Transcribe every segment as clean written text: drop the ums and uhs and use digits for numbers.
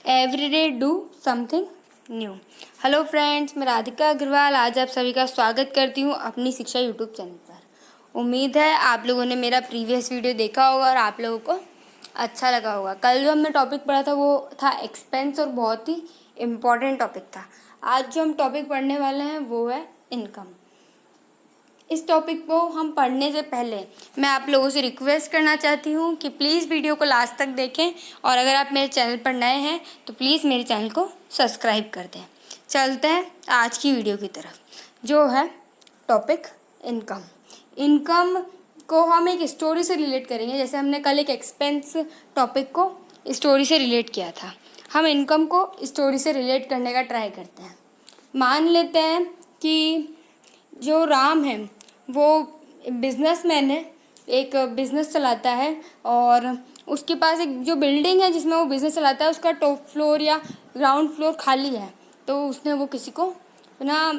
Every day do something new. Hello friends, मैं राधिका अग्रवाल आज आप सभी का स्वागत करती हूँ अपनी शिक्षा यूट्यूब चैनल पर। उम्मीद है आप लोगों ने मेरा प्रीवियस वीडियो देखा होगा और आप लोगों को अच्छा लगा होगा। कल जो हमने टॉपिक पढ़ा था वो था एक्सपेंस और बहुत ही इम्पॉर्टेंट टॉपिक था। आज जो हम टॉपिक पढ़ने वाले हैं वो है इनकम। इस टॉपिक को हम पढ़ने से पहले मैं आप लोगों से रिक्वेस्ट करना चाहती हूँ कि प्लीज़ वीडियो को लास्ट तक देखें और अगर आप मेरे चैनल पर नए हैं तो प्लीज़ मेरे चैनल को सब्सक्राइब कर दें। चलते हैं आज की वीडियो की तरफ, जो है टॉपिक इनकम। इनकम को हम एक स्टोरी से रिलेट करेंगे। जैसे हमने कल एक एक्सपेंस टॉपिक को स्टोरी से रिलेट किया था, हम इनकम को स्टोरी से रिलेट करने का ट्राई करते हैं। मान लेते हैं कि जो राम है वो बिजनेसमैन है, एक बिज़नेस चलाता है और उसके पास एक जो बिल्डिंग है जिसमें वो बिज़नेस चलाता है उसका टॉप फ्लोर या ग्राउंड फ्लोर खाली है, तो उसने वो किसी को ना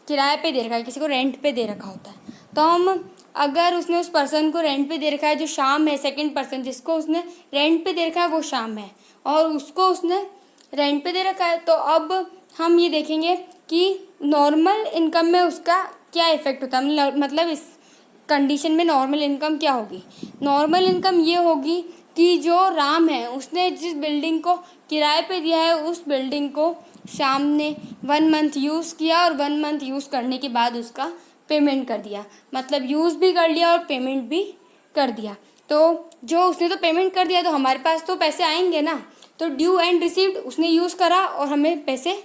किराए पे दे रखा है, किसी को रेंट पे दे रखा होता है। तो हम अगर उसने उस पर्सन को रेंट पे दे रखा है, जो शाम है, सेकंड पर्सन जिसको उसने रेंट पे दे रखा है वो शाम है और उसको उसने रेंट पे दे रखा है, तो अब हम ये देखेंगे कि नॉर्मल इनकम में उसका क्या इफ़ेक्ट होता है। मतलब इस कंडीशन में नॉर्मल इनकम क्या होगी। नॉर्मल इनकम ये होगी कि जो राम है उसने जिस बिल्डिंग को किराए पे दिया है उस बिल्डिंग को शाम ने 1 मंथ यूज़ किया और 1 मंथ यूज़ करने के बाद उसका पेमेंट कर दिया। मतलब यूज़ भी कर लिया और पेमेंट भी कर दिया। तो जो उसने तो पेमेंट कर दिया तो हमारे पास तो पैसे आएंगे ना। तो ड्यू एंड रिसीव्ड, उसने यूज़ करा और हमें पैसे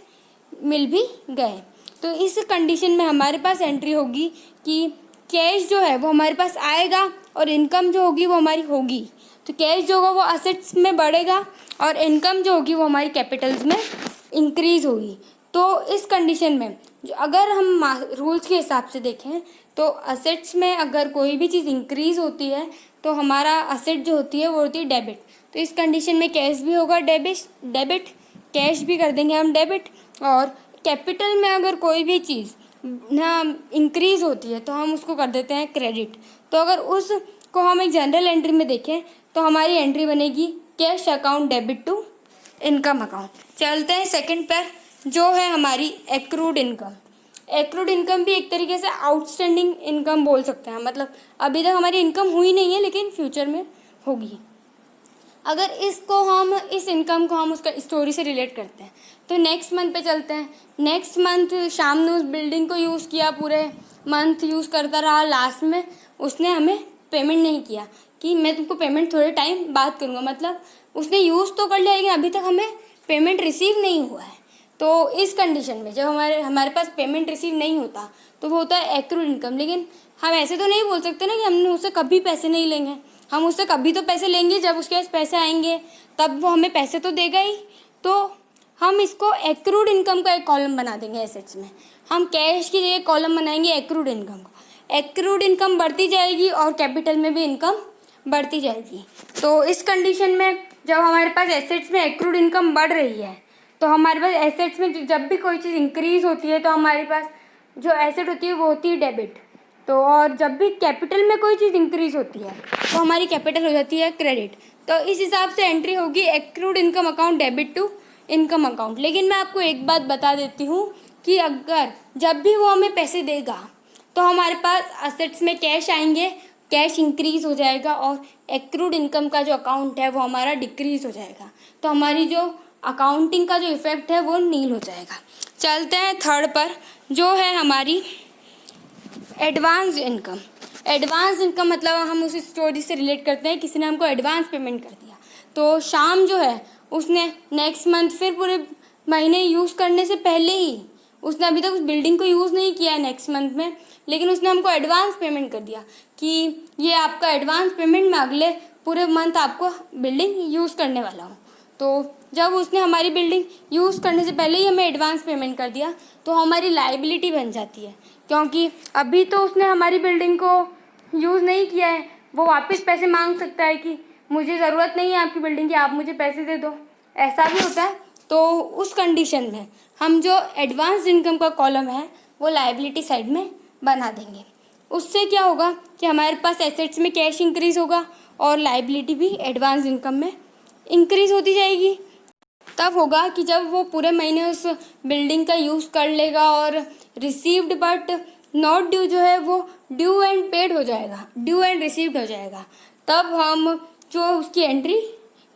मिल भी गए। तो इस कंडीशन में हमारे पास एंट्री होगी कि कैश जो है वो हमारे पास आएगा और इनकम जो होगी वो हमारी होगी। तो कैश जो होगा वो असेट्स में बढ़ेगा और इनकम जो होगी वो हमारी कैपिटल्स में इंक्रीज़ होगी। तो इस कंडीशन में जो अगर हम रूल्स के हिसाब से देखें तो असेट्स में अगर कोई भी चीज़ इंक्रीज़ होती है तो हमारा असेट जो होती है वो होती है डेबिट। तो इस कंडीशन में कैश भी होगा डेबिट, कैश भी कर देंगे हम डेबिट। और कैपिटल में अगर कोई भी चीज़ ना इंक्रीज़ होती है तो हम उसको कर देते हैं क्रेडिट। तो अगर उसको हम एक जनरल एंट्री में देखें तो हमारी एंट्री बनेगी cash account debit to income account. चलते हैं सेकंड पर, जो है हमारी एक्रूड इनकम। एक्रूड इनकम भी एक तरीके से आउटस्टैंडिंग इनकम बोल सकते हैं। मतलब अभी तक हमारी इनकम हुई नहीं है लेकिन फ्यूचर में होगी। अगर इस इनकम को हम उसका स्टोरी से रिलेट करते हैं तो नेक्स्ट मंथ पे चलते हैं। नेक्स्ट मंथ शाम ने उस बिल्डिंग को यूज़ किया, पूरे मंथ यूज़ करता रहा, लास्ट में उसने हमें पेमेंट नहीं किया कि मैं तुमको पेमेंट थोड़े टाइम बाद करूँगा। मतलब उसने यूज़ तो कर लिया लेकिन अभी तक हमें पेमेंट रिसीव नहीं हुआ है। तो इस कंडीशन में जब हमारे पास पेमेंट रिसीव नहीं होता तो वो होता है एक्रूड इनकम। लेकिन हम ऐसे तो नहीं बोल सकते ना कि हमने उससे कभी पैसे नहीं लेंगे। हम उससे कभी तो पैसे लेंगे, जब उसके पास पैसे आएंगे तब वो हमें पैसे तो देगा ही। तो हम इसको एक्रूड इनकम का एक कॉलम बना देंगे एसेट्स में। हम कैश की जगह कॉलम बनाएंगे एक्रूड इनकम को। एक्रूड इनकम बढ़ती जाएगी और कैपिटल में भी इनकम बढ़ती जाएगी। तो इस कंडीशन में जब हमारे पास एसेट्स में एक्रूड इनकम बढ़ रही है तो हमारे पास एसेट्स में जब भी कोई चीज़ इंक्रीज़ होती है तो हमारे पास जो एसेट होती है वो होती है डेबिट। तो और जब भी कैपिटल में कोई चीज़ इंक्रीज़ होती है तो हमारी कैपिटल हो जाती है क्रेडिट। तो इस हिसाब से एंट्री होगी accrued income account debit to income account. लेकिन मैं आपको एक बात बता देती हूँ कि अगर जब भी वो हमें पैसे देगा तो हमारे पास असेट्स में कैश आएंगे, कैश इंक्रीज़ हो जाएगा और एक्रूड इनकम का जो अकाउंट है वो हमारा डिक्रीज़ हो जाएगा। तो हमारी जो अकाउंटिंग का जो इफ़ेक्ट है वो नील हो जाएगा। चलते हैं थर्ड पर, जो है हमारी एडवांस इनकम। एडवांस इनकम मतलब हम उस स्टोरी से रिलेट करते हैं, किसी ने हमको एडवांस पेमेंट कर दिया तो शाम जो है उसने नेक्स्ट मंथ फिर पूरे महीने यूज़ करने से पहले ही, उसने अभी तक उस बिल्डिंग को यूज़ नहीं किया है नेक्स्ट मंथ में, लेकिन उसने हमको एडवांस पेमेंट कर दिया कि ये आपका एडवांस पेमेंट, मैं अगले पूरे मंथ आपको बिल्डिंग यूज़ करने वाला हूँ। तो जब उसने हमारी बिल्डिंग यूज़ करने से पहले ही हमें एडवांस पेमेंट कर दिया तो हमारी लायबिलिटी बन जाती है, क्योंकि अभी तो उसने हमारी बिल्डिंग को यूज़ नहीं किया है। वो वापस पैसे मांग सकता है कि मुझे ज़रूरत नहीं है आपकी बिल्डिंग की, आप मुझे पैसे दे दो, ऐसा भी होता है। तो उस कंडीशन में हम जो एडवांस इनकम का कॉलम है वो लायबिलिटी साइड में बना देंगे। उससे क्या होगा कि हमारे पास एसेट्स में कैश इंक्रीज़ होगा और लायबिलिटी भी एडवांस इनकम में इंक्रीज़ होती जाएगी। तब होगा कि जब वो पूरे महीने उस बिल्डिंग का यूज़ कर लेगा और रिसीव्ड बट नॉट ड्यू जो है वो ड्यू एंड पेड हो जाएगा, ड्यू एंड रिसीव्ड हो जाएगा। तब हम जो उसकी एंट्री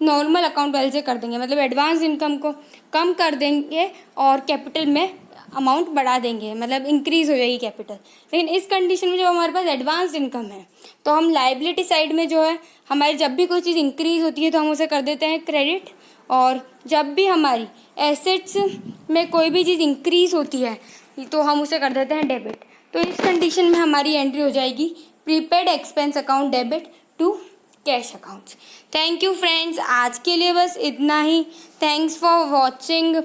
नॉर्मल अकाउंट बैलेंस से कर देंगे, मतलब एडवांस इनकम को कम कर देंगे और कैपिटल में अमाउंट बढ़ा देंगे, मतलब इंक्रीज़ हो जाएगी कैपिटल। लेकिन इस कंडीशन में जब हमारे पास एडवांस इनकम है तो हम लाइबिलिटी साइड में जो है हमारी जब भी कोई चीज़ इंक्रीज़ होती है तो हम उसे कर देते हैं क्रेडिट, और जब भी हमारी एसेट्स में कोई भी चीज़ इंक्रीज़ होती है तो हम उसे कर देते हैं डेबिट। तो इस कंडीशन में हमारी एंट्री हो जाएगी prepaid expense account debit to cash accounts. Thank you friends, आज के लिए बस इतना ही। Thanks for watching.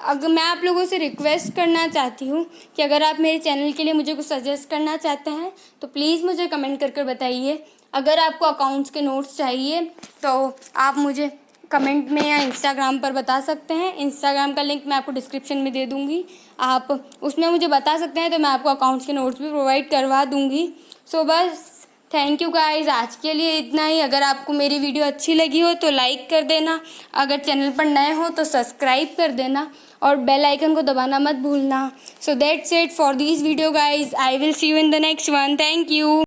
अगर मैं आप लोगों से रिक्वेस्ट करना चाहती हूँ कि अगर आप मेरे चैनल के लिए मुझे कुछ सजेस्ट करना चाहते हैं तो प्लीज़ मुझे कमेंट कर बताइए। अगर आपको अकाउंट्स के नोट्स चाहिए तो आप मुझे कमेंट में या इंस्टाग्राम पर बता सकते हैं। इंस्टाग्राम का लिंक मैं आपको डिस्क्रिप्शन में दे दूँगी, आप उसमें मुझे बता सकते हैं तो मैं आपको अकाउंट्स के नोट्स भी प्रोवाइड करवा दूँगी। सो बस थैंक यू गाइस, आज के लिए इतना ही। अगर आपको मेरी वीडियो अच्छी लगी हो तो लाइक कर देना, अगर चैनल पर नए हो तो सब्सक्राइब कर देना और बेल आइकन को दबाना मत भूलना। So that's it for this video guys, I will see you in the next one. Thank you.